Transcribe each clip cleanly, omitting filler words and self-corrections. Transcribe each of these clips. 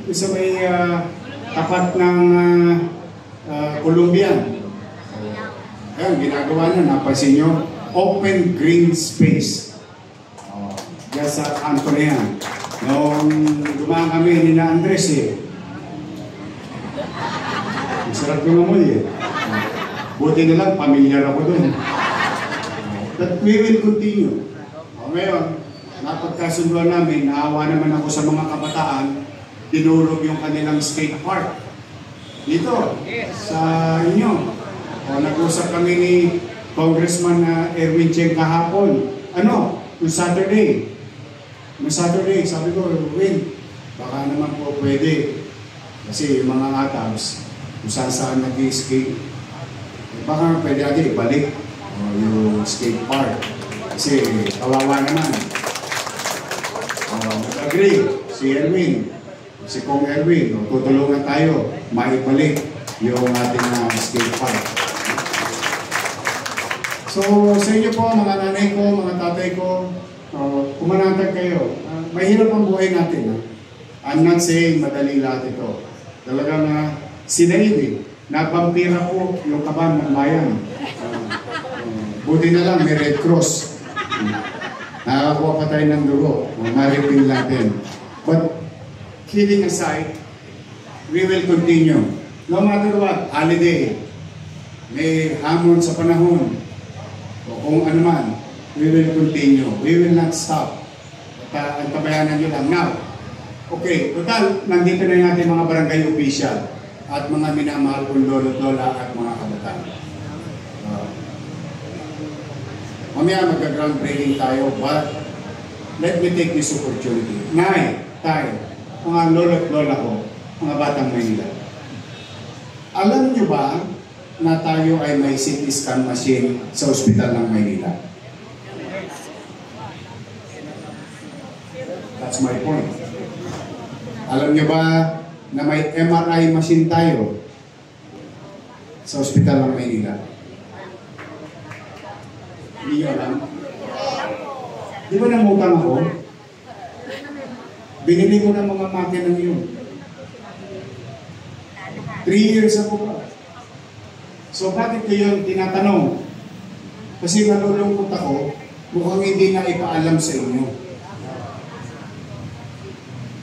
Yung sa may tapat ng Columbian. Ayan, ginagawa na, napansin nyo, open green space. Diyan sa kanto na yan. Noong dumaan kami ni na Andres masarap yung amoy buti na lang, pamilyar ako dun. But we will continue. Ngayon, napagkasunduan namin, naawa naman ako sa mga kabataan, tinurog yung kanilang skate park. Dito, sa inyo. Nag-usap kami ni Congressman Erwin Cheng kahapon. Yung Saturday. Yung Saturday, sabi ko, Erwin, baka naman po pwede. Kasi yung mga atabs, kung saan nag-skate, baka pwede natin ibalik yung skate park. Kasi kawawa naman. Mag-agree si Erwin, si Kong Erwin, tutulungan tayo maibalik yung ating skate park. So sa inyo po, mga nanay ko, mga tatay ko, kumanatag kayo. Mahirap ang buhay natin. I'm not saying madali lahat ito. Talagang sinaid napampira po yung kaban ng bayan. Buti na lang may Red Cross. Nakakakuha pa tayo ng dugo. Maripin lang din. But kidding aside, we will continue. No matter what, holiday, may hamon sa panahon, o kung ano man, we will continue. We will not stop. At antabayanan nyo lang. Now, okay, total, nandito na yung ating mga barangay official at mga minamahal kong lolo-lola at mga kabataan. Mamaya mag-groundbreaking tayo, but let me take this opportunity. Nay, tayo, mga lolo-lola ko, mga batang Maynila. Alam nyo ba na tayo ay may CT scan machine sa ospital ng Maynila? That's my point. Alam nyo ba na may MRI machine tayo sa ospital ng Maynila? Hindi nyo alam? Di ba namutang ako? Binili ko ng mga makinang yun. 3 years ako pa. So bakit ko yun tinatanong? Kasi nalulungkot ako, mukhang hindi na ipaalam sa inyo.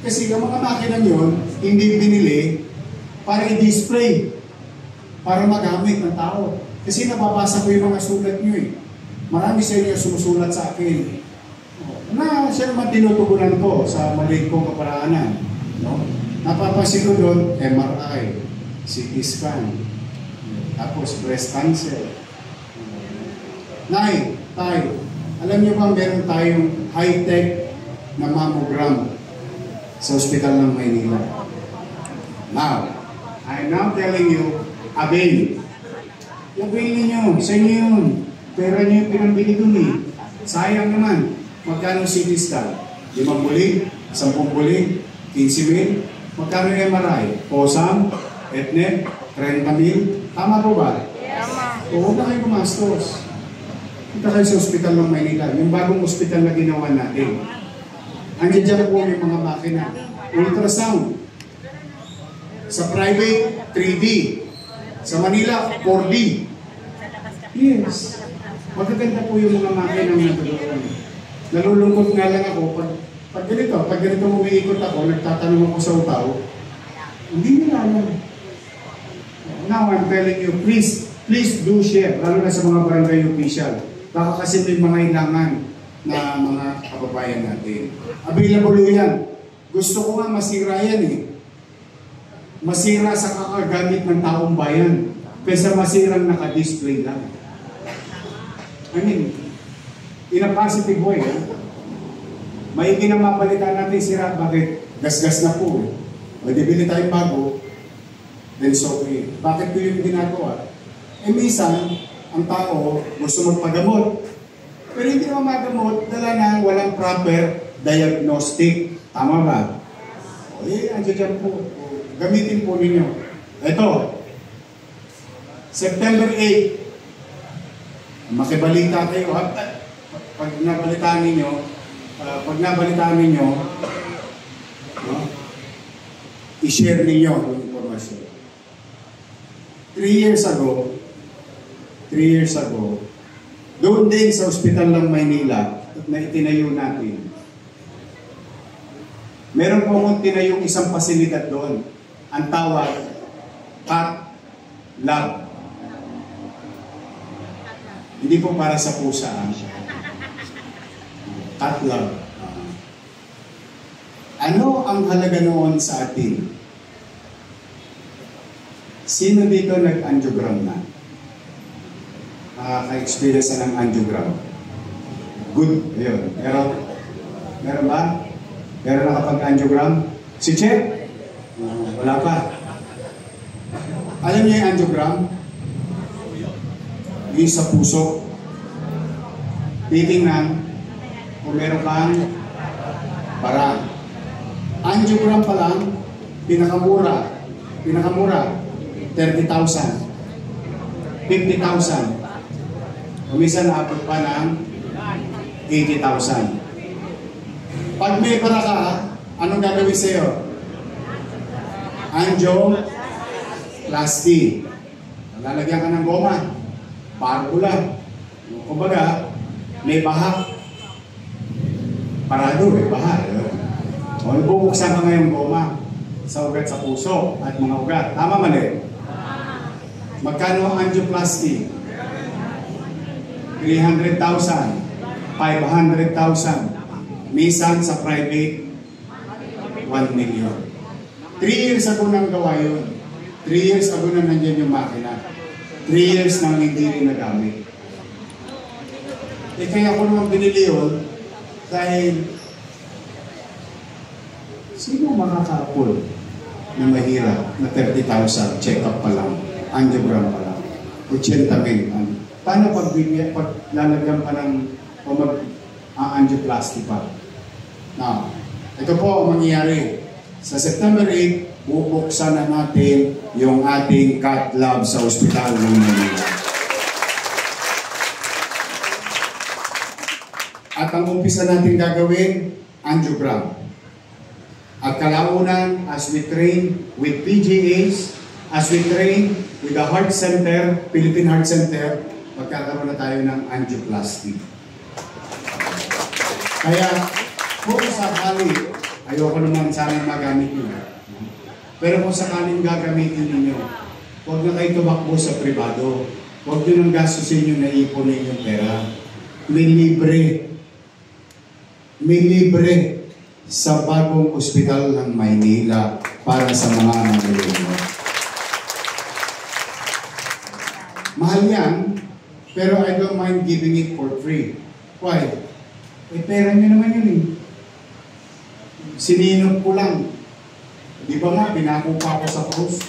Kasi yung mga makinang yun, hindi binili para i-display, para magamit ng tao. Kasi nababasa ko yung mga sulat nyo Marami sa inyo sumusulat sa akin. Na siya naman tinutugunan ko sa maliit kong kaparaanan. No? Napapansin ko doon, MRI, CT scan, tapos breast cancer. Nay, tayo, alam niyo ba meron tayong high-tech na mammogram sa ospital ng Maynila? Now, I'm now telling you, avail. Avail ninyo, sa inyo yun. Pera niyo yung pinambili dun Sayang naman. Magkano CT scan? 5 bulig, 10 bulig, 15,000. Magkano yung MRI? POSAM, ETNET, 30,000. Tama po ba? Tama. Huwag na kayo gumastos. Punta kayo sa ospital ng Maynila. Yung bagong ospital na ginawa natin. Andiyan dyan po yung mga makina. Ultrasound. Sa private, 3D. Sa Manila, 4D. Yes. Magaganda po yung mga makina ng natulungan. Nalulungkot nga lang ako, pag ganito umiikot ako, nagtatanong ako sa utaw, hindi nila alam. Now I'm telling you, please do share, lalo na sa mga barangay official. Baka kasi may mga ilangan na mga kababayan natin. Available yan. Gusto ko nga masira yan Masira sa kakagamit ng taong bayan, kaysa masirang naka-display lang. I mean, in a positive way, may ginamapalitan natin sira. Bakit? Gas-gas na po Bili tayong bago, then so okay. Bakit ko yung ginagawa? Minsan, ang tao gusto magpagamot. Pero hindi naman magamot, dala na walang proper diagnostic. Tama ba? Andiyan po. Gamitin po ninyo. Ito, September 8, makibalita kayo. Pag nabalitaan ninyo, i-share ninyo yung informasyon. 3 years ago, doon din sa ospital ng Maynila na itinayo natin, meron pong tinayong isang pasilidad doon. Ang tawag, Cat Lab. Hindi po para sa pusa. Cat Lab. Ano ang halaga noon sa atin? Sino dito nag-angiogram na? Nakaka-experience na ng angiogram. Good. Ayun. Meron ba? Meron nakapag-angiogram? Si Che? Wala pa. Alam niyo yung angiogram? Yung sa puso. Titingnan kung meron kang parang. Angiogram pa lang, pinakamura, 30,000, 50,000. Kumisa naabot pa ng 80,000. Pag may para ka, anong gagawin sa'yo? Angioplasty. Lalagyan ka ng goma. Parula. Kumbaga, may baha. Parado, may baha. O, bubuksan ka ngayong goma sa ugat sa puso at mga ugat. Tama mali? Magkano ang angioplasty? 300,000. 500,000. Minsan sa private, 1 million. 3 years ago nang gawa yun. 3 years ago na nandiyan yung makina. 3 years nang hindi rin nagamit. Kaya ako naman binili yun dahil sino makaka-afford na mahirap na 30,000 check-up pa lang, angiogram pa lang, 80,000. Paano pag lalagyan pa ng o mag-angioplasty pa? Now, ito po ang mangyayari. Sa September 8, bubuksan na natin yung ating cath lab sa ospital ng Manila. At ang umpisa natin gagawin, angiogram. At kalaunan, as we train with PGAs, as we train with the Heart Center, Philippine Heart Center, magkakaroon na tayo ng angioplasty. Kaya, kung sakali, ayoko naman sanang magamit nyo. Pero kung sakaling gagamitin ninyo, huwag na kayo tumakbo sa privado. Huwag nyo nang gastusin yung naipunin yung pera. May libre sa bagong ospital ng Maynila para sa mga nangyayon. Mahal yan, pero I don't mind giving it for free. Why? Eh, pera nyo naman yun eh. Sininop ko lang. Di ba nga, pinako pa ako sa krus.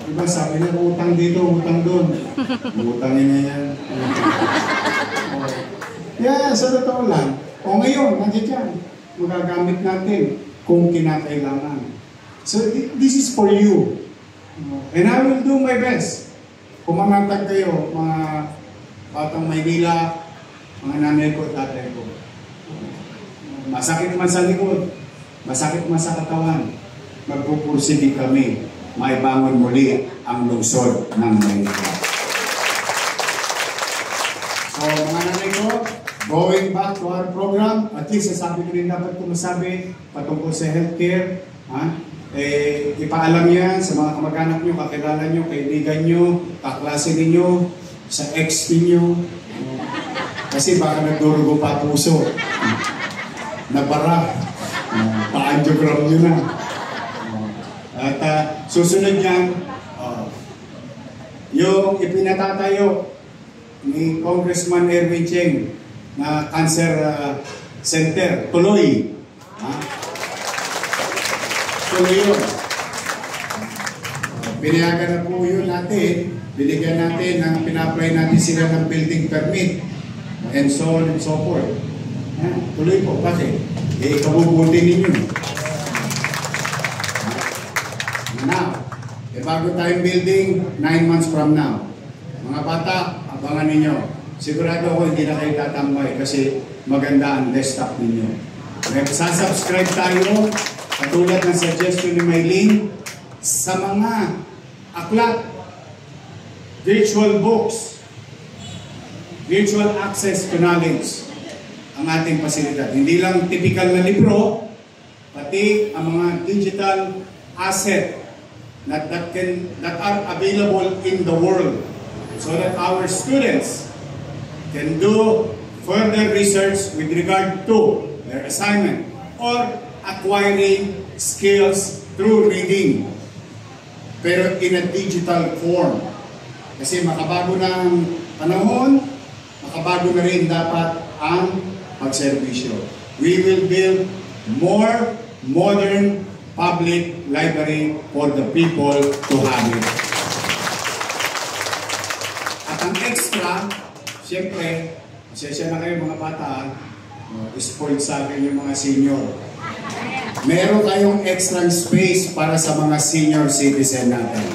Di ba, sabi na, utang dito, utang doon. Utangin na yan. Yeah, sa totoo lang. O ngayon, nandiyan dyan. Magagamit natin kung kinakailangan. So, this is for you. And I will do my best. Kung manatag kayo, mga batang Maynila, mga nanay ko at tatay ko. Masakit man sa likod, masakit man sa katawan, magpupursige kami, maibangon muli ang lungsod ng Maynila. So, mga nanay ko, going back to our program, at least sasabi ko rin dapat ko masabi patungkol sa healthcare. Ipaalam yan sa mga kamag-anak nyo, kakilala nyo, kaibigan nyo, kaklase ninyo, sa ex ninyo. Kasi baka nagdurugo pa puso. Nabara. Pa-angiogram nyo na. At susunod yan, yung ipinatatayo ni Congressman Erwin Cheng na cancer center, tuloy. Tuloy yun. Pinayagan na po yun natin, binigyan natin ng pina-apply natin sila ng building permit and so on and so forth. Tuloy po, bakit? Ikabubuti ninyo. Now, bago tayong building, 9 months from now. Mga bata, abangan ninyo. Sigurado ako hindi na kayo tatambay kasi maganda ang desktop ninyo. Sasubscribe tayo, katulad ng suggestion ni Maylene, sa mga aklat, virtual books, virtual access to knowledge ang ating pasilidad. Hindi lang typical na libro, pati ang mga digital asset that are available in the world so that our students can do further research with regard to their assignment or acquiring skills through reading, pero in a digital form. Kasi makabago na ang panahon, makabago na rin dapat ang pagserbisyo. We will build more modern public library for the people to have it. At ang extra, siyempre, pasensya na kayo mga bata, spoiled sa akin yung mga senior. Meron kayong extra space para sa mga senior citizen natin.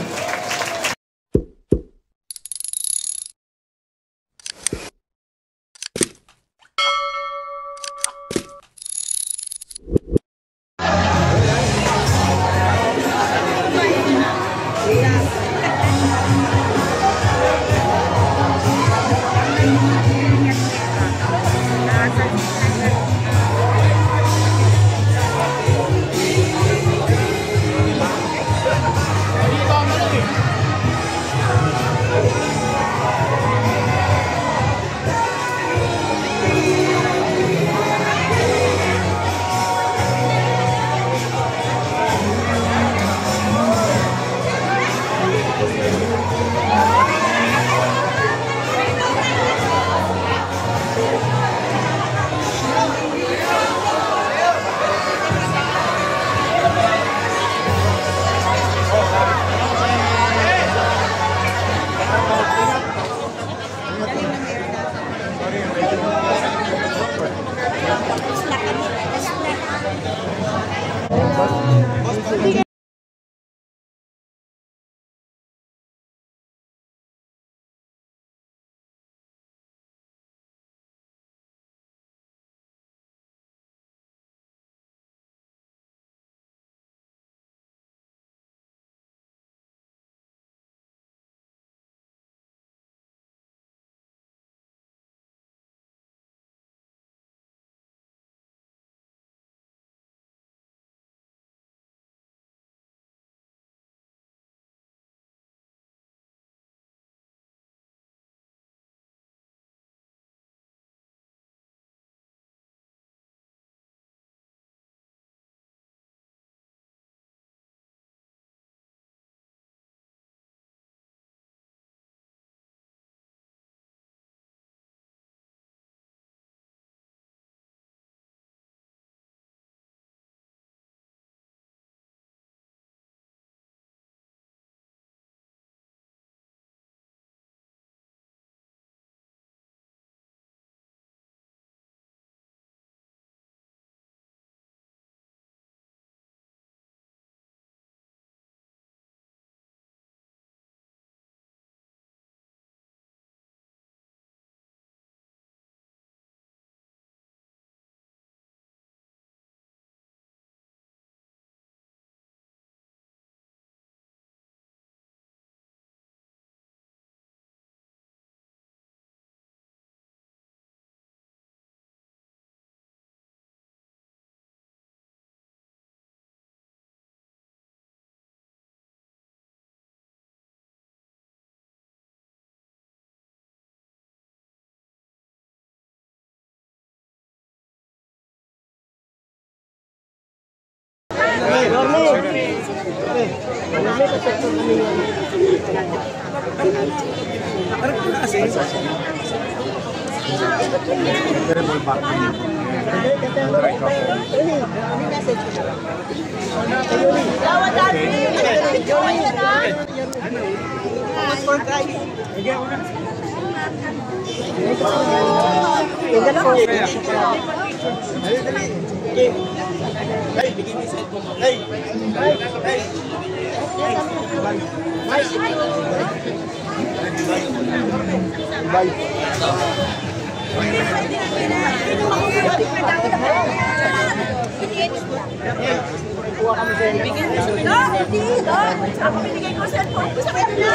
Ako binigay ko cellphone ko sa kanya.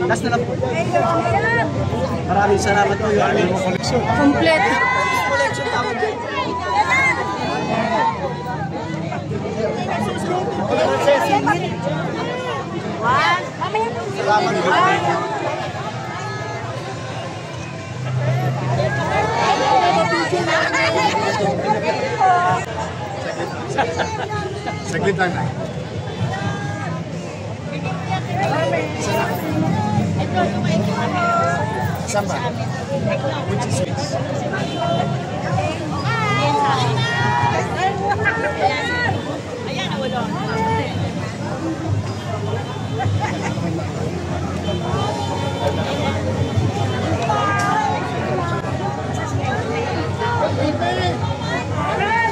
Last na lang po. Maraming salamat po. Complete. Saglit lang na. Saan ba? Which is which?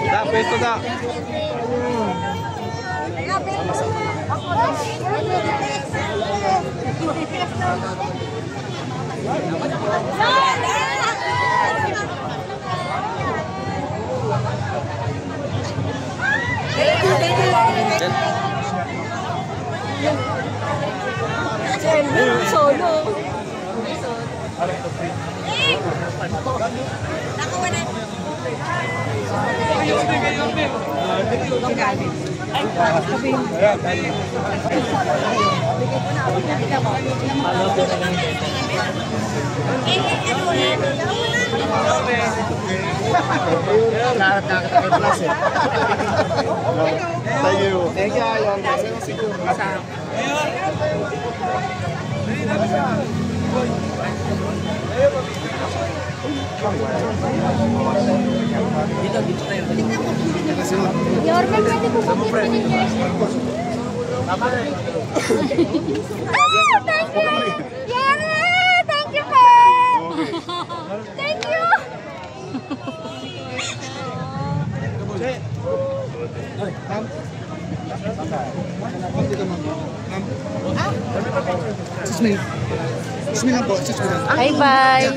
Da, pwesto da. Solo. Lahat nakakatawa plus eh. Thank you. Thank you, Ayon. Dito tayo. Yorman, pwede po ba pipinin niya? Thank you! Yeah! Thank you po! Thank you! Bye bye!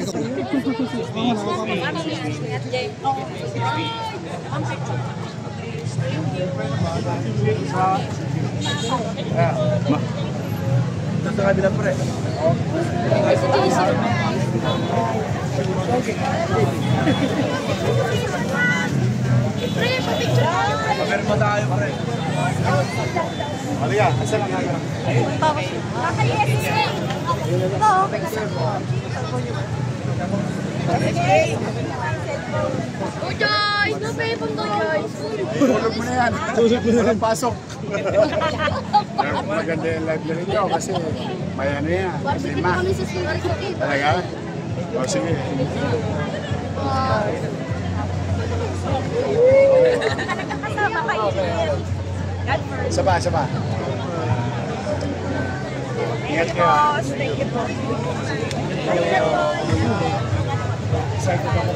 Dito sa kabila pre. Meron pa tayo pre. Halika, asa lang nga. Guys! Napay pong guys! Tulog mo na yan. Tulog mo na lang pasok. Maganda yung live na rin kasi may ano yan. Lima. Talaga? O sige. Saba, saba. Ingat kayo. Thank you po. Excited ako.